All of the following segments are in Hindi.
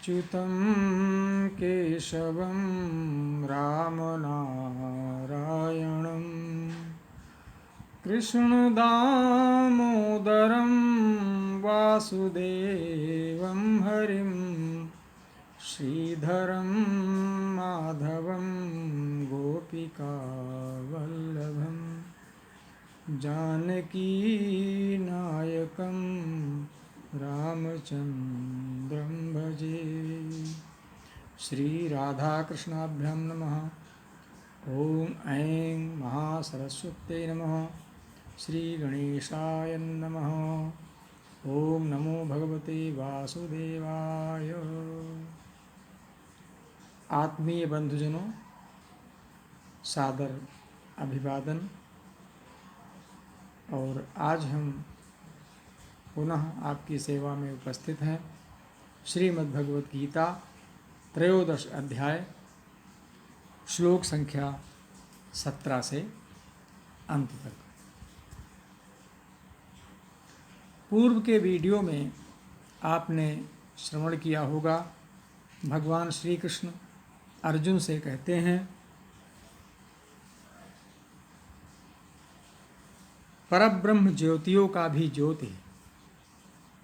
अच्युतं केशवं रामनारायणं कृष्णदामोदरं वासुदेवं हरिं श्रीधरं माधवं गोपिकावल्लभं जानकीनायकं रामचन्द्रं भजे। श्री राधाकृष्णाभ्यां नमः। ओम ऐं महासरस्वत्यै नमः। श्री गणेशाय नमः। ओम नमो भगवते वासुदेवाय। आत्मीय बंधुजनों, सादर अभिवादन। और आज हम पुनः आपकी सेवा में उपस्थित हैं। श्रीमद् भगवत गीता त्रयोदश अध्याय श्लोक संख्या 17 से अंत तक। पूर्व के वीडियो में आपने श्रवण किया होगा, भगवान श्री कृष्ण अर्जुन से कहते हैं, परब्रह्म ज्योतियों का भी ज्योति,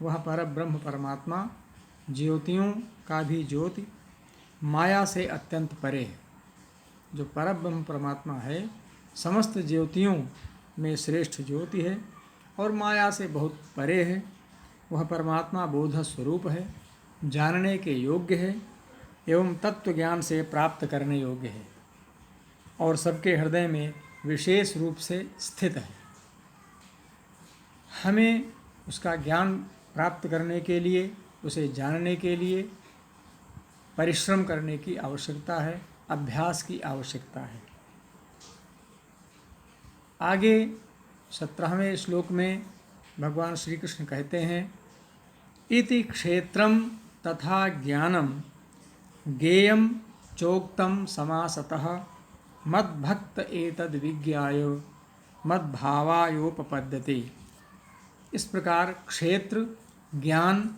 वह परब्रह्म परमात्मा ज्योतियों का भी ज्योति माया से अत्यंत परे है। जो परब्रह्म परमात्मा है समस्त ज्योतियों में श्रेष्ठ ज्योति है और माया से बहुत परे है। वह परमात्मा बोध स्वरूप है, जानने के योग्य है एवं तत्व ज्ञान से प्राप्त करने योग्य है और सबके हृदय में विशेष रूप से स्थित है। हमें उसका ज्ञान प्राप्त करने के लिए, उसे जानने के लिए परिश्रम करने की आवश्यकता है, अभ्यास की आवश्यकता है। आगे 17वें श्लोक में भगवान श्री कृष्ण कहते हैं, इति क्षेत्रम तथा ज्ञानम ज्ञेयं चोक्तम समासतः मद्भक्त एतद् विज्ञाय मद्भावायोपपद्यते। इस प्रकार क्षेत्र, ज्ञान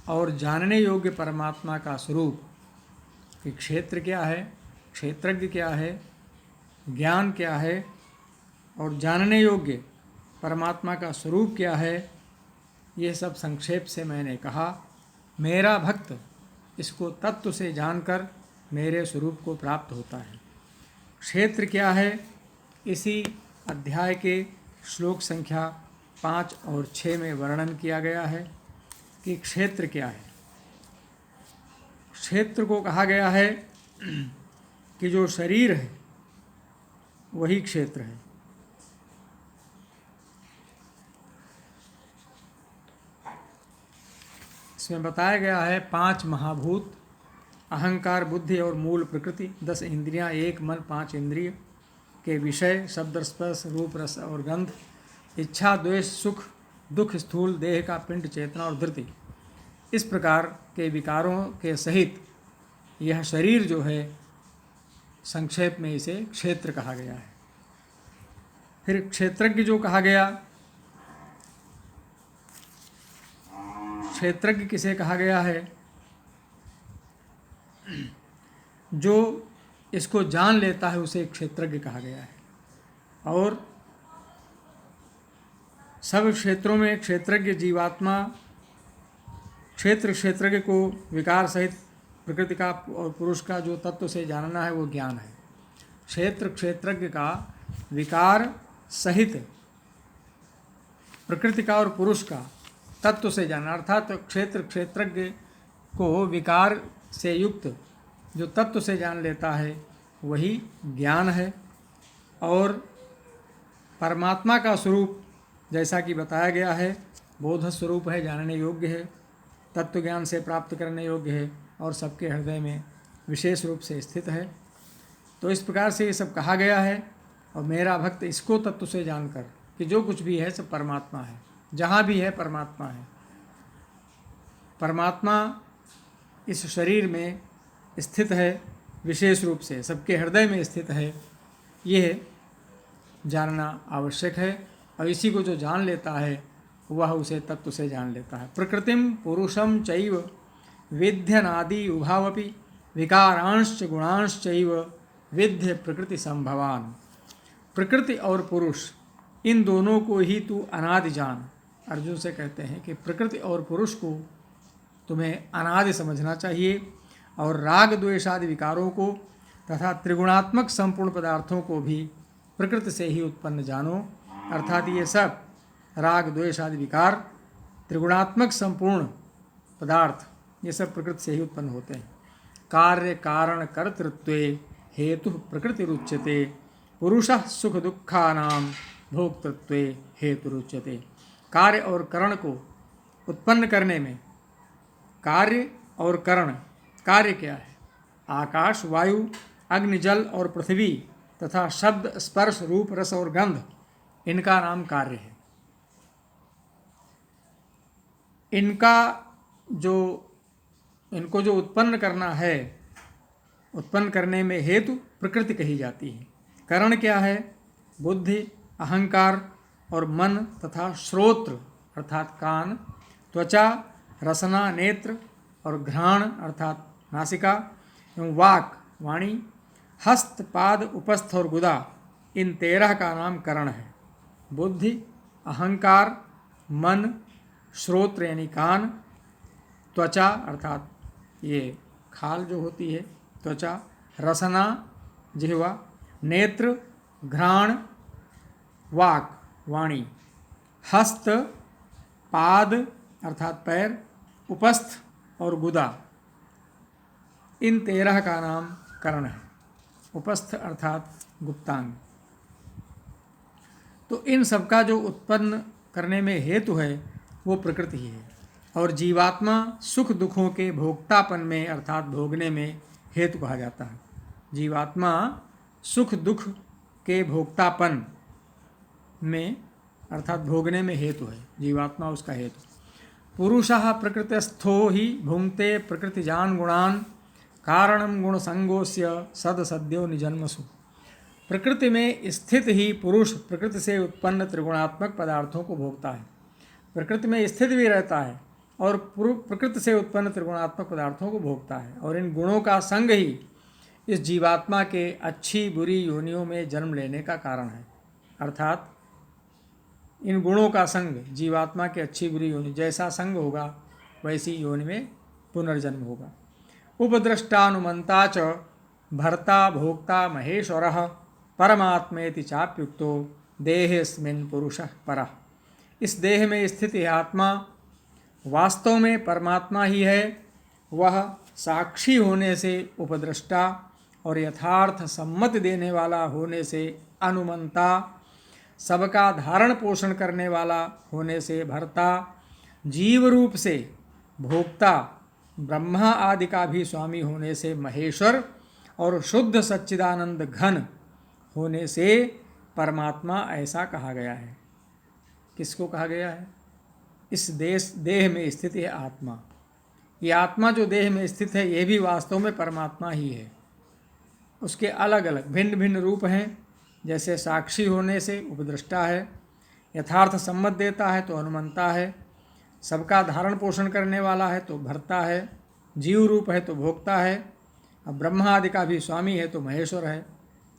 और जानने योग्य परमात्मा का स्वरूप, कि क्षेत्र क्या है, क्षेत्रज्ञ क्या है, ज्ञान क्या है और जानने योग्य परमात्मा का स्वरूप क्या है, ये सब संक्षेप से मैंने कहा। मेरा भक्त इसको तत्व से जानकर मेरे स्वरूप को प्राप्त होता है। क्षेत्र क्या है, इसी अध्याय के श्लोक संख्या 5 और 6 में वर्णन किया गया है कि क्षेत्र क्या है। क्षेत्र को कहा गया है कि जो शरीर है वही क्षेत्र है। इसमें बताया गया है 5 महाभूत, अहंकार, बुद्धि और मूल प्रकृति, 10 इंद्रियां, 1 मन, 5 इंद्रिय के विषय, शब्द, स्पर्श, रूप, रस और गंध, इच्छा, द्वेष, सुख, दुख, स्थूल देह का पिंड, चेतना और धृति, इस प्रकार के विकारों के सहित यह शरीर जो है, संक्षेप में इसे क्षेत्र कहा गया है। फिर क्षेत्रज्ञ जो कहा गया, क्षेत्रज्ञ किसे कहा गया है, जो इसको जान लेता है उसे क्षेत्रज्ञ कहा गया है। और सब क्षेत्रों में क्षेत्रज्ञ जीवात्मा, क्षेत्रज्ञ को विकार सहित प्रकृति का और पुरुष का जो तत्व से जानना है वो ज्ञान है। क्षेत्रज्ञ का विकार सहित प्रकृति का और पुरुष का तत्व से जानना, अर्थात क्षेत्रज्ञ को विकार से युक्त जो तत्व से जान लेता है वही ज्ञान है। और परमात्मा का स्वरूप जैसा कि बताया गया है, बोध स्वरूप है, जानने योग्य है, तत्व ज्ञान से प्राप्त करने योग्य है और सबके हृदय में विशेष रूप से स्थित है। तो इस प्रकार से ये सब कहा गया है। और मेरा भक्त इसको तत्व से जानकर कि जो कुछ भी है सब परमात्मा है, जहाँ भी है परमात्मा है। परमात्मा इस शरीर में स्थित है, विशेष रूप से सबके हृदय में स्थित है, ये जानना आवश्यक है। और इसी को जो जान लेता है वह उसे तत्व से जान लेता है। प्रकृतिम पुरुषम चैव विध्यनादि उभावपि विकारांश्च गुणांश्चैव विद्य प्रकृति संभवान। प्रकृति और पुरुष इन दोनों को ही तू अनादि जान। अर्जुन से कहते हैं कि प्रकृति और पुरुष को तुम्हें अनादि समझना चाहिए और राग द्वेषादि विकारों को तथा त्रिगुणात्मक संपूर्ण पदार्थों को भी प्रकृति से ही उत्पन्न जानो। अर्थात ये सब राग द्वेष आदि विकार त्रिगुणात्मक संपूर्ण पदार्थ ये सब प्रकृति से ही उत्पन्न होते हैं। कार्य कारण कर्तृत्वे हेतु प्रकृति रुच्यते पुरुषः सुख दुखानां भोक्तृत्वे हेतु रुच्यते। कार्य और करण को उत्पन्न करने में कार्य और करण, कार्य क्या है? आकाश वायु अग्नि जल और पृथ्वी तथा शब्द स्पर्श रूप रस और गंध, इनका नाम कार्य है। इनको जो उत्पन्न करना है, उत्पन्न करने में हेतु प्रकृति कही जाती है। करण क्या है? बुद्धि, अहंकार और मन तथा श्रोत्र अर्थात कान, त्वचा, रसना नेत्र और घ्राण अर्थात नासिका एवं वाक वाणी, हस्त पाद उपस्थ और गुदा, इन 13 का नाम करण है। बुद्धि, अहंकार, मन, श्रोत्र यानी कान, त्वचा अर्थात ये खाल जो होती है त्वचा, रसना जिह्वा, नेत्र, घ्राण, वाक वाणी, हस्त, पाद अर्थात पैर, उपस्थ और गुदा, इन 13 का नाम करण है। उपस्थ अर्थात गुप्तांग। तो इन सब का जो उत्पन्न करने में हेतु है वो प्रकृति ही है। और जीवात्मा सुख दुखों के भोक्तापन में अर्थात भोगने में हेतु कहा जाता है। जीवात्मा सुख दुख के भोक्तापन में अर्थात भोगने में हेतु है, जीवात्मा उसका हेतु। पुरुषः प्रकृतिस्थो ही भुंक्ते प्रकृतिजान गुणान कारणम गुण संगोस्य सद सद्यो निजन्मसु। प्रकृति में स्थित ही पुरुष प्रकृति से उत्पन्न त्रिगुणात्मक पदार्थों को भोगता है। प्रकृति में स्थित भी रहता है और प्रकृति से उत्पन्न त्रिगुणात्मक पदार्थों को भोगता है। और इन गुणों का संग ही इस जीवात्मा के अच्छी बुरी योनियों में जन्म लेने का कारण है। अर्थात इन गुणों का संग जीवात्मा के अच्छी बुरी योनि, जैसा संग होगा वैसी योनि में पुनर्जन्म होगा। उपद्रष्टानुमंता च भर्ता भोक्ता महेश्वरः परमात्मेति चाप्युक्तो देहेस्मिन् पुरुषः परः। इस देह में स्थित यह आत्मा वास्तव में परमात्मा ही है। वह साक्षी होने से उपद्रष्टा और यथार्थ सम्मति देने वाला होने से अनुमंता, सबका धारण पोषण करने वाला होने से भर्ता, जीव रूप से भोक्ता, ब्रह्मा आदि का भी स्वामी होने से महेश्वर और शुद्ध सच्चिदानंद घन होने से परमात्मा ऐसा कहा गया है। किसको कहा गया है? इस देह में स्थित है आत्मा। ये आत्मा जो देह में स्थित है ये भी वास्तव में परमात्मा ही है। उसके अलग अलग भिन्न भिन्न रूप हैं। जैसे साक्षी होने से उपद्रष्टा है, यथार्थ सम्मत देता है तो अनुमंता है, सबका धारण पोषण करने वाला है तो भर्ता है, जीव रूप है तो भोक्ता है, अब ब्रह्मा आदि का भी स्वामी है तो महेश्वर है,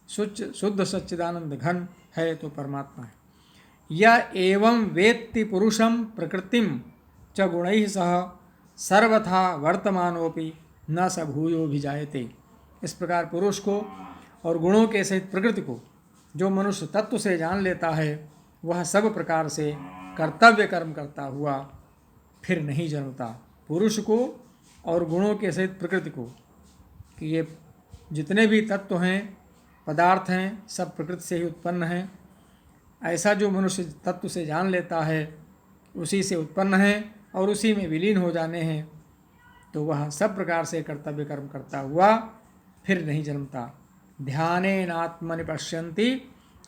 शुद्ध सच्चिदानंद घन है तो परमात्मा है। यह एवं वेत्ति पुरुषम प्रकृतिम च गुणैः सह सर्वथा वर्तमानोपि न स भूयो भी जायते। इस प्रकार पुरुष को और गुणों के सहित प्रकृति को जो मनुष्य तत्व से जान लेता है वह सब प्रकार से कर्तव्य कर्म करता हुआ फिर नहीं जन्मता। पुरुष को और गुणों के सहित प्रकृति को, कि ये जितने भी तत्व हैं पदार्थ हैं सब प्रकृति से ही उत्पन्न हैं, ऐसा जो मनुष्य तत्व से जान लेता है उसी से उत्पन्न है और उसी में विलीन हो जाने हैं, तो वह सब प्रकार से कर्तव्य कर्म करता हुआ फिर नहीं जन्मता। ध्यानेनात्मनि पश्यन्ति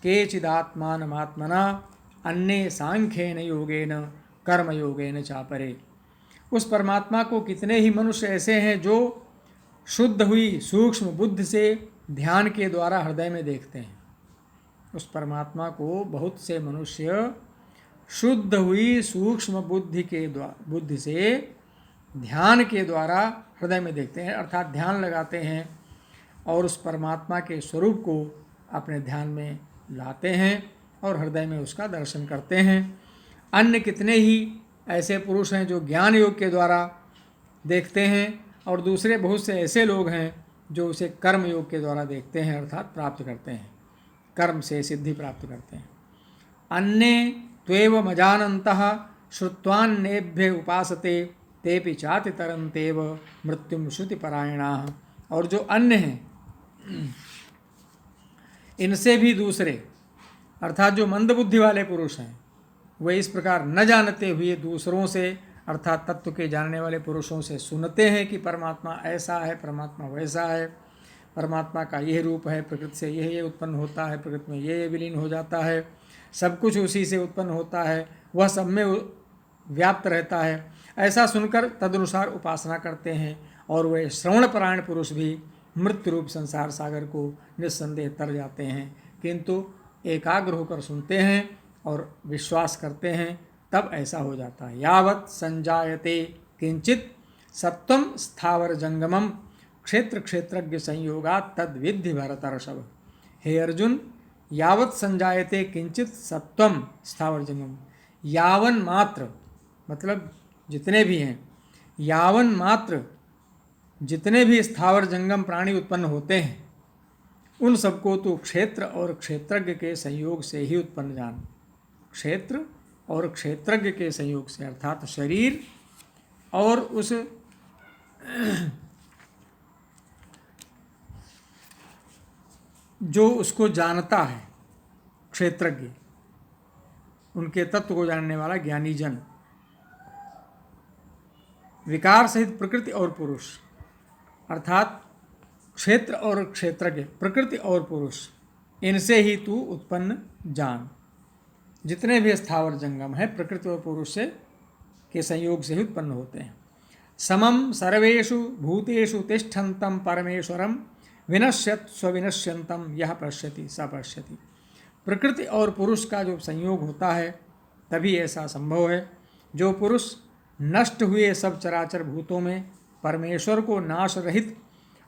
केचिदात्मानमात्मना अन्ये सांख्येन योगेन कर्मयोगेन चापरे। उस परमात्मा को कितने ही मनुष्य ऐसे हैं जो शुद्ध हुई सूक्ष्म बुद्धि से ध्यान के द्वारा हृदय में देखते हैं। उस परमात्मा को बहुत से मनुष्य शुद्ध हुई सूक्ष्म बुद्धि से ध्यान के द्वारा हृदय में देखते हैं, अर्थात ध्यान लगाते हैं और उस परमात्मा के स्वरूप को अपने ध्यान में लाते हैं और हृदय में उसका दर्शन करते हैं। अन्य कितने ही ऐसे पुरुष हैं जो ज्ञान योग के द्वारा देखते हैं और दूसरे बहुत से ऐसे लोग हैं जो उसे कर्म योग के द्वारा देखते हैं, अर्थात प्राप्त करते हैं, कर्म से सिद्धि प्राप्त करते हैं। अन्ये त्वेव मजानन्तः श्रुत्वान्नेभ्य उपासते तेपि चाति तरन्तेव मृत्युम श्रुतिपरायणाः। और जो अन्य हैं इनसे भी दूसरे, अर्थात जो मंदबुद्धि वाले पुरुष हैं, वे इस प्रकार न जानते हुए दूसरों से अर्थात तत्व के जानने वाले पुरुषों से सुनते हैं कि परमात्मा ऐसा है, परमात्मा वैसा है, परमात्मा का यह रूप है, प्रकृति से यह उत्पन्न होता है, प्रकृति में यह विलीन हो जाता है, सब कुछ उसी से उत्पन्न होता है, वह सब में व्याप्त रहता है। ऐसा सुनकर तदनुसार उपासना करते हैं और वे श्रवणपरायण पुरुष भी मृत्यु रूप संसार सागर को निस्संदेह तर जाते हैं, किंतु एकाग्र होकर सुनते हैं और विश्वास करते हैं, तब ऐसा हो जाता है। यावत् संजायते किंचित सत्वम स्थावर जंगमम क्षेत्र क्षेत्रज्ञ संयोगात् तद विद्धि भरतर्षभ। हे अर्जुन, यावत् संजायते किंचित सत्वम स्थावर जंगम, यावन मात्र मतलब जितने भी हैं, यावन मात्र जितने भी स्थावर जंगम प्राणी उत्पन्न होते हैं उन सबको तो क्षेत्र और क्षेत्रज्ञ के संयोग से ही उत्पन्न जान। क्षेत्र और क्षेत्रज्ञ के संयोग से, अर्थात शरीर और उस जो उसको जानता है क्षेत्रज्ञ, उनके तत्व को जानने वाला ज्ञानी जन, विकार सहित प्रकृति और पुरुष, अर्थात क्षेत्र और क्षेत्रज्ञ, प्रकृति और पुरुष, इनसे ही तू उत्पन्न जान। जितने भी स्थावर जंगम है प्रकृति और पुरुष से के संयोग से ही उत्पन्न होते हैं। समम सर्वेषु भूतेषु तिष्ठन्तं परमेश्वरम विनश्यत स्वविनश्यंतम यह पश्यति स पश्यति। प्रकृति और पुरुष का जो संयोग होता है तभी ऐसा संभव है। जो पुरुष नष्ट हुए सब चराचर भूतों में परमेश्वर को नाश रहित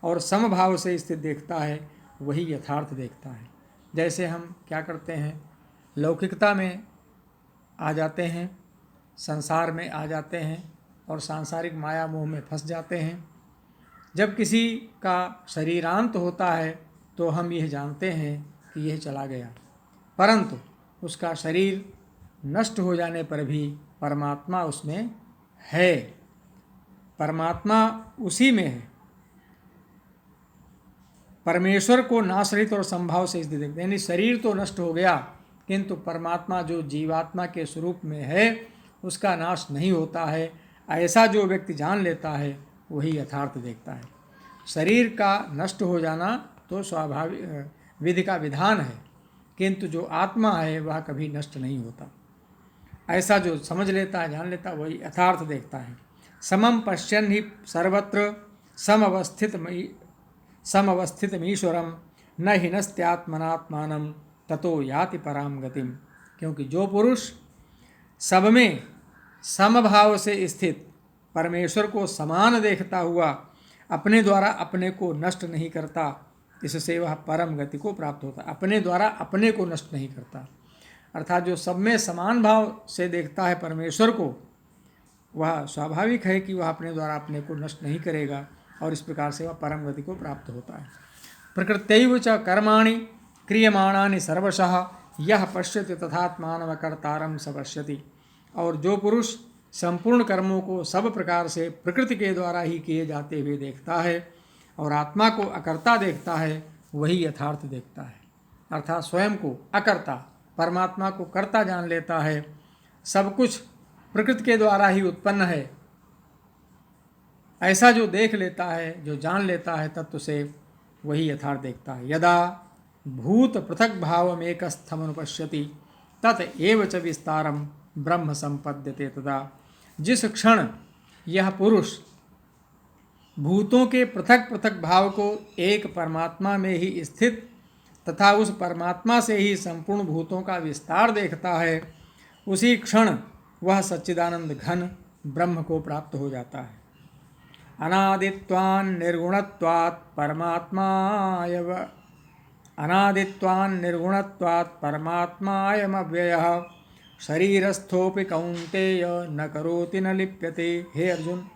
और समभाव से स्थित देखता है, वही यथार्थ देखता है। जैसे हम क्या करते हैं, लौकिकता में आ जाते हैं, संसार में आ जाते हैं और सांसारिक माया मोह में फंस जाते हैं। जब किसी का शरीरांत होता है तो हम यह जानते हैं कि यह चला गया, परंतु उसका शरीर नष्ट हो जाने पर भी परमात्मा उसमें है, परमात्मा उसी में है। परमेश्वर को नाशरहित और संभाव से स्थित देखते हैं, यानी शरीर तो नष्ट हो गया किंतु परमात्मा जो जीवात्मा के स्वरूप में है उसका नाश नहीं होता है। ऐसा जो व्यक्ति जान लेता है वही यथार्थ देखता है। शरीर का नष्ट हो जाना तो स्वाभाविक विधि का विधान है, किंतु जो आत्मा है वह कभी नष्ट नहीं होता। ऐसा जो समझ लेता है, जान लेता है, वही यथार्थ देखता है। समम पश्यन् हि सर्वत्र समवस्थितमीश्वरम न हिनस्त्यात्मनात्मानं ततो याति पराम गतिम। क्योंकि जो पुरुष सब में समभाव से स्थित परमेश्वर को समान देखता हुआ अपने द्वारा अपने को नष्ट नहीं करता, इससे वह परम गति को प्राप्त होता है। अपने द्वारा अपने को नष्ट नहीं करता, अर्थात जो सब में समान भाव से देखता है परमेश्वर को, वह स्वाभाविक है कि वह अपने द्वारा अपने को नष्ट नहीं करेगा और इस प्रकार से वह परम गति को प्राप्त होता है। प्रकृत्यैव च कर्माणि क्रियमाणानि सर्वशः यह पश्यति तथात्मानम कर्तारम स पश्यति। और जो पुरुष संपूर्ण कर्मों को सब प्रकार से प्रकृति के द्वारा ही किए जाते हुए देखता है और आत्मा को अकर्ता देखता है, वही यथार्थ देखता है। अर्थात स्वयं को अकर्ता, परमात्मा को कर्ता जान लेता है। सब कुछ प्रकृति के द्वारा ही उत्पन्न है, ऐसा जो देख लेता है, जो जान लेता है तत्व से, वही यथार्थ देखता है। यदा भूत पृथक भावमेकस्थमनुपश्यति तत एव च विस्तारम ब्रह्म संपद्यते तदा। जिस क्षण यह पुरुष भूतों के पृथक पृथक भाव को एक परमात्मा में ही स्थित तथा उस परमात्मा से ही संपूर्ण भूतों का विस्तार देखता है, उसी क्षण वह सच्चिदानंद घन ब्रह्म को प्राप्त हो जाता है। अनादित्वान् निर्गुणत्वात् परमात्मायव अनादित्वान् निर्गुणत्वात् परमात्मायमव्ययः शरीरस्थोपि कौन्तेय न करोति न लिप्यते। हे अर्जुन,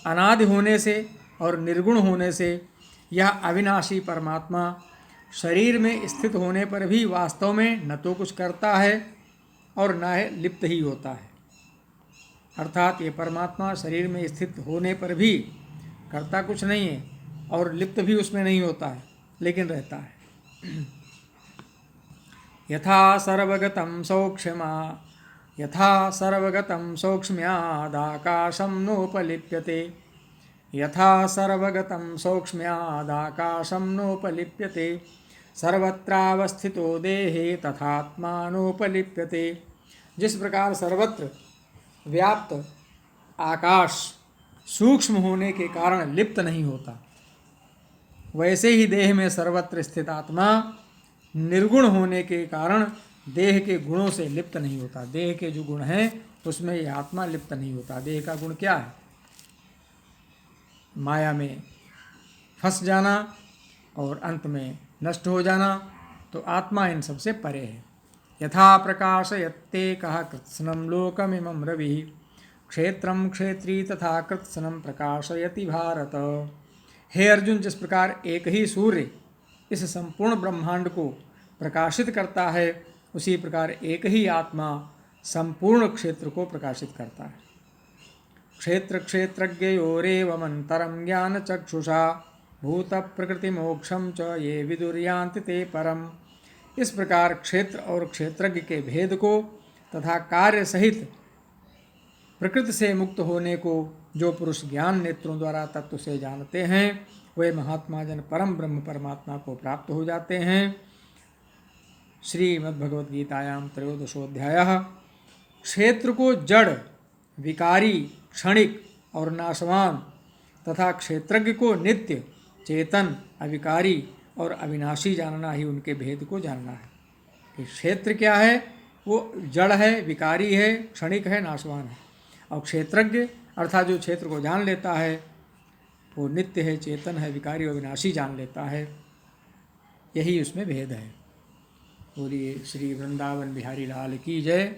अनादि होने से और निर्गुण होने से यह अविनाशी परमात्मा शरीर में स्थित होने पर भी वास्तव में न तो कुछ करता है और न है लिप्त ही होता है। अर्थात ये परमात्मा शरीर में स्थित होने पर भी करता कुछ नहीं है और लिप्त भी उसमें नहीं होता है, लेकिन रहता है। यथा सर्वगतं सौक्ष्म्यादाकाशं नोपलिप्यते यथा सर्वगतं सौक्ष्म्यादाकाशं नोपलिप्यते सर्वत्रावस्थितो देहे तथात्मानोपलिप्यते। जिस प्रकार सर्वत्र व्याप्त आकाश सूक्ष्म होने के कारण लिप्त नहीं होता, वैसे ही देह में सर्वत्र स्थित आत्मा निर्गुण होने के कारण देह के गुणों से लिप्त नहीं होता। देह के जो गुण हैं उसमें यह आत्मा लिप्त नहीं होता। देह का गुण क्या है? माया में फंस जाना और अंत में नष्ट हो जाना। तो आत्मा इन सबसे परे है। यथा प्रकाशयत्ते कः कृत्स्नं लोकमिमं रविः क्षेत्रं क्षेत्री तथा कृत्स्नं प्रकाशयति भारत। हे अर्जुन, जिस प्रकार एक ही सूर्य इस संपूर्ण ब्रह्मांड को प्रकाशित करता है, उसी प्रकार एक ही आत्मा संपूर्ण क्षेत्र को प्रकाशित करता है। क्षेत्र क्षेत्रज्ञयोरेवमन्तरं ज्ञानचक्षुषा भूत प्रकृति मोक्षम च ये विदुर्यान्ति ते परम। इस प्रकार क्षेत्र और क्षेत्रज्ञ के भेद को तथा कार्य सहित प्रकृति से मुक्त होने को जो पुरुष ज्ञान नेत्रों द्वारा तत्व से जानते हैं, वे महात्मा जन परम ब्रह्म परमात्मा को प्राप्त हो जाते हैं। श्रीमद्भगवद्गीतायां त्रयोदशोऽध्यायः। क्षेत्र को जड़, विकारी, क्षणिक और नाशवान तथा क्षेत्रज्ञ को नित्य, चेतन, अविकारी और अविनाशी जानना ही उनके भेद को जानना है। कि क्षेत्र क्या है? वो जड़ है, विकारी है, क्षणिक है, नाशवान है। और क्षेत्रज्ञ अर्थात जो क्षेत्र को जान लेता है वो नित्य है, चेतन है, विकारी और विनाशी जान लेता है। यही उसमें भेद है। बोलिए श्री वृंदावन बिहारी लाल की जय,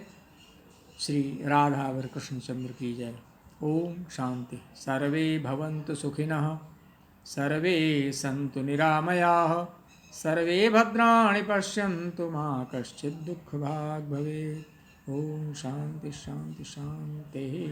श्री राधावर कृष्ण चंद्र की जय। ओम शांति। सर्वे भवन्तु सुखिनः, सर्वे सन्तु निरामयाः, सर्वे भद्राणि पश्यन्तु मा कश्चित् दुःखभाग् भवेत्। ओम शांति शांति शांति।